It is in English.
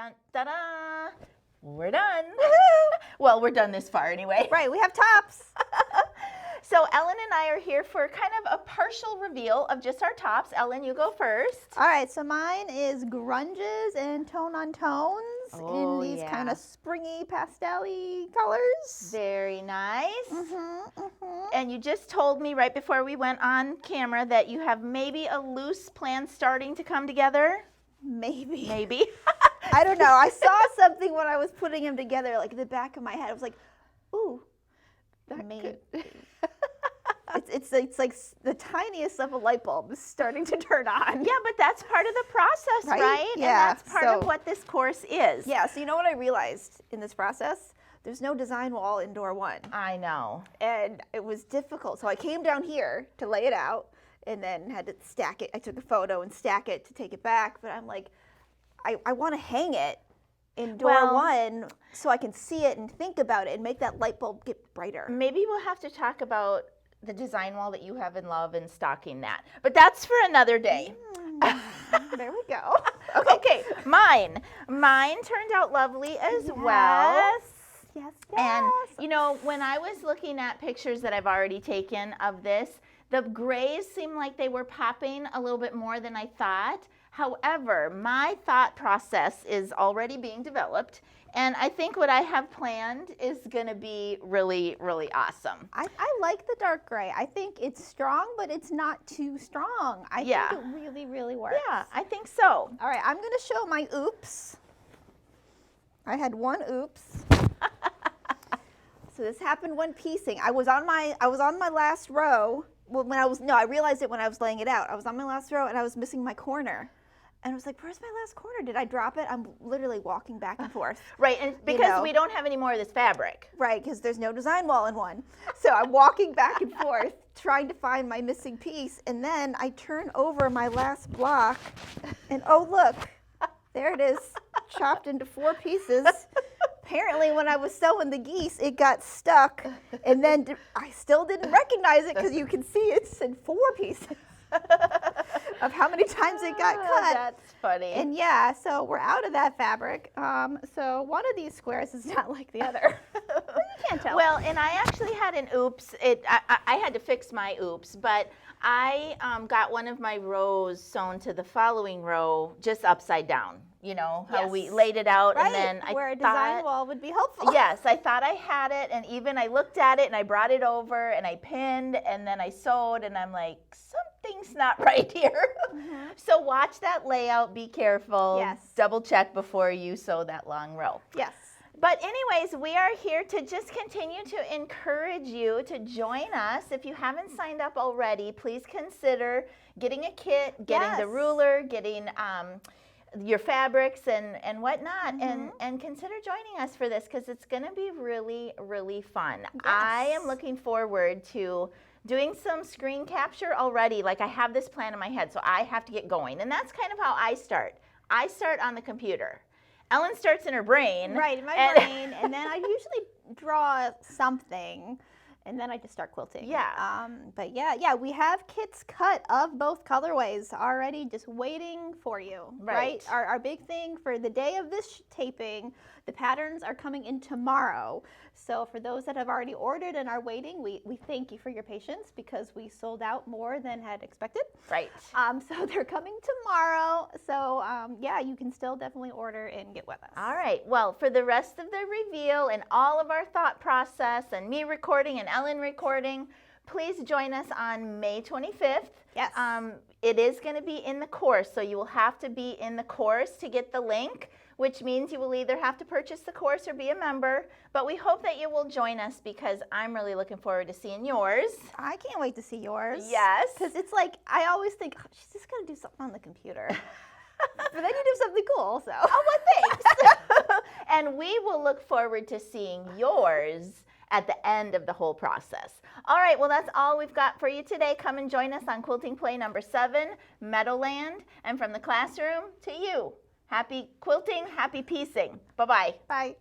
Dun, da-da. We're done. Well, we're done this far anyway. Right, we have tops. So Ellen and I are here for kind of a partial reveal of just our tops. Ellen, you go first. All right, so mine is grunges and tone on tones in these kind of springy pastel-y colors. Very nice. And you just told me right before we went on camera that you have maybe a loose plan starting to come together. Maybe. Maybe. I don't know. I saw something when I was putting them together, like in the back of my head. I was like, ooh, that maybe. It's like the tiniest of a light bulb is starting to turn on. Yeah, but that's part of the process, right? Yeah. And that's part of what this course is. Yeah, so you know what I realized in this process? There's no design wall in door one. I know. And it was difficult. So I came down here to lay it out and then had to stack it. I took a photo and stack it to take it back. But I'm like, I want to hang it in door one so I can see it and think about it and make that light bulb get brighter. Maybe we'll have to talk about the design wall that you have in love and stocking that. But that's for another day. There we go. Okay, mine turned out lovely as well. Yes. And you know, when I was looking at pictures that I've already taken of this, the grays seemed like they were popping a little bit more than I thought. However, my thought process is already being developed, and I think what I have planned is going to be really, really awesome. I like the dark gray. I think it's strong, but it's not too strong. I think it really, really works. Yeah, I think so. All right, I'm going to show my oops. I had one oops. So this happened when piecing. I was on my last row. Well, I realized it when I was laying it out. I was on my last row and I was missing my corner. And I was like, where's my last corner? Did I drop it? I'm literally walking back and forth. Right, and because we don't have any more of this fabric. Right, because there's no design wall in one. So I'm walking back and forth trying to find my missing piece. And then I turn over my last block and oh, look, there it is, chopped into 4 pieces. Apparently, when I was sewing the geese, it got stuck, and then I still didn't recognize it because you can see it's in 4 pieces of how many times it got cut. That's funny. And yeah, so we're out of that fabric. So one of these squares is not like the other. You can't tell. Well, and I actually had an oops. I had to fix my oops, but I got one of my rows sewn to the following row just upside down. You know, how we laid it out, and then I where a design wall would be helpful. Yes, I thought I had it, and even I looked at it, and I brought it over, and I pinned, and then I sewed, and I'm like, something's not right here. So watch that layout, be careful. Yes. Double check before you sew that long row. Yes. But anyways, we are here to just continue to encourage you to join us. If you haven't signed up already, please consider getting a kit, getting the ruler, getting your fabrics and whatnot, and consider joining us for this because it's going to be really, really fun. Yes. I am looking forward to doing some screen capture already. Like I have this plan in my head, so I have to get going. And that's kind of how I start. I start on the computer. Ellen starts in her brain. Right, in my brain, and then I usually draw something. And then I just start quilting. Yeah. But yeah, we have kits cut of both colorways already just waiting for you, right? Our big thing for the day of this taping, the patterns are coming in tomorrow. So for those that have already ordered and are waiting, we thank you for your patience because we sold out more than had expected. Right. So they're coming tomorrow. So yeah, you can still definitely order and get with us. All right. Well, for the rest of the reveal and all of our thought process and me recording and Ellen recording, please join us on May 25th. Yes. It is going to be in the course, so you will have to be in the course to get the link, which means you will either have to purchase the course or be a member. But we hope that you will join us because I'm really looking forward to seeing yours. I can't wait to see yours. Yes. Because it's like, I always think, oh, she's just going to do something on the computer. But then you do something cool, so. Oh, well, thanks. And we will look forward to seeing yours at the end of the whole process. All right, well, that's all we've got for you today. Come and join us on Quilting Play number 7, Meadowland. And from the classroom to you, happy quilting, happy piecing. Bye-bye. Bye.